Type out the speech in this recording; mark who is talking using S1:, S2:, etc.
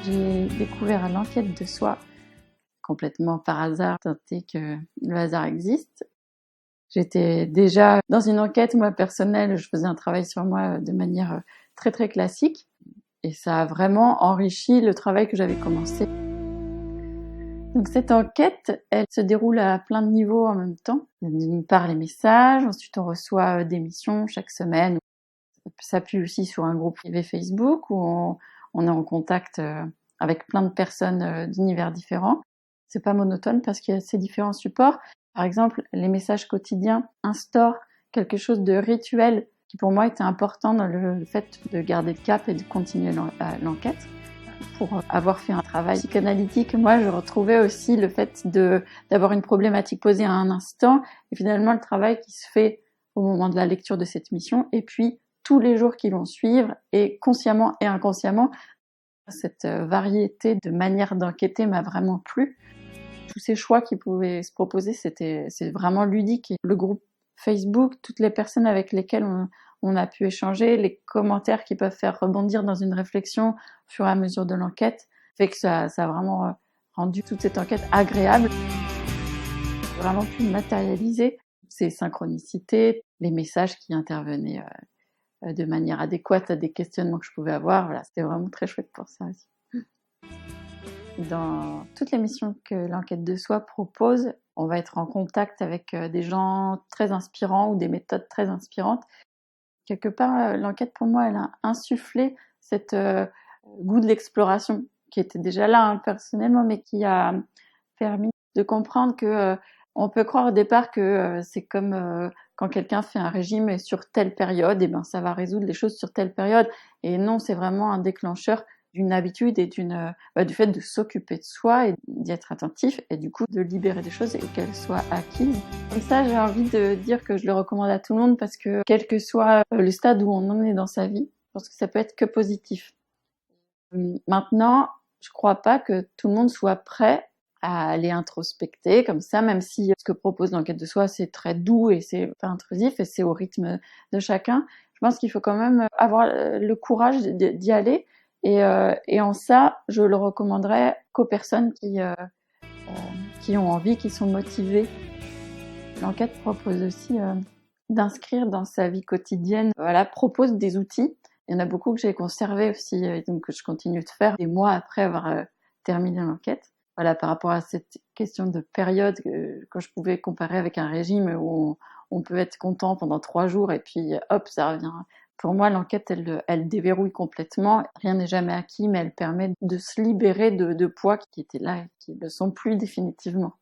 S1: J'ai découvert l'enquête de soi complètement par hasard, tant est que le hasard existe. J'étais déjà dans une enquête, moi, personnelle, je faisais un travail sur moi de manière très très classique et ça a vraiment enrichi le travail que j'avais commencé. Donc cette enquête, elle se déroule à plein de niveaux en même temps. D'une part les messages, ensuite on reçoit des missions chaque semaine. Ça s'appuie aussi sur un groupe privé Facebook où on est en contact avec plein de personnes d'univers différents. C'est pas monotone parce qu'il y a ces différents supports. Par exemple, les messages quotidiens instaurent quelque chose de rituel qui pour moi était important dans le fait de garder le cap et de continuer l'enquête. Pour avoir fait un travail psychanalytique, moi je retrouvais aussi le fait d'avoir une problématique posée à un instant et finalement le travail qui se fait au moment de la lecture de cette mission et puis tous les jours qui vont suivre et consciemment et inconsciemment. Cette variété de manières d'enquêter m'a vraiment plu. Tous ces choix qui pouvaient se proposer, c'est vraiment ludique. Et le groupe Facebook, toutes les personnes avec lesquelles on a pu échanger, les commentaires qui peuvent faire rebondir dans une réflexion au fur et à mesure de l'enquête, fait que ça a vraiment rendu toute cette enquête agréable. J'ai vraiment pu matérialiser ces synchronicités, les messages qui intervenaient de manière adéquate à des questionnements que je pouvais avoir. Voilà, c'était vraiment très chouette pour ça aussi. Dans toutes les missions que l'enquête de soi propose, on va être en contact avec des gens très inspirants ou des méthodes très inspirantes. Quelque part, l'enquête pour moi, elle a insufflé cette goût de l'exploration qui était déjà là personnellement, mais qui a permis de comprendre que on peut croire au départ que c'est comme quand quelqu'un fait un régime sur telle période, et ben ça va résoudre les choses sur telle période. Et non, c'est vraiment un déclencheur d'une habitude et du fait de s'occuper de soi et d'y être attentif et du coup de libérer des choses et qu'elles soient acquises. Comme ça, j'ai envie de dire que je le recommande à tout le monde parce que quel que soit le stade où on en est dans sa vie, je pense que ça peut être que positif. Maintenant, je crois pas que tout le monde soit prêt à aller introspecter comme ça, même si ce que propose l'enquête de soi, c'est très doux et c'est pas intrusif et c'est au rythme de chacun. Je pense qu'il faut quand même avoir le courage d'y aller et en ça, je le recommanderais qu'aux personnes qui ont envie, qui sont motivées. L'enquête propose aussi d'inscrire dans sa vie quotidienne, propose des outils. Il y en a beaucoup que j'ai conservés aussi, donc que je continue de faire des mois après avoir terminé l'enquête. Voilà, par rapport à cette question de période, quand je pouvais comparer avec un régime où on peut être content pendant 3 jours et puis hop, ça revient. Pour moi, l'enquête, elle déverrouille complètement. Rien n'est jamais acquis, mais elle permet de se libérer de poids qui étaient là et qui ne le sont plus définitivement.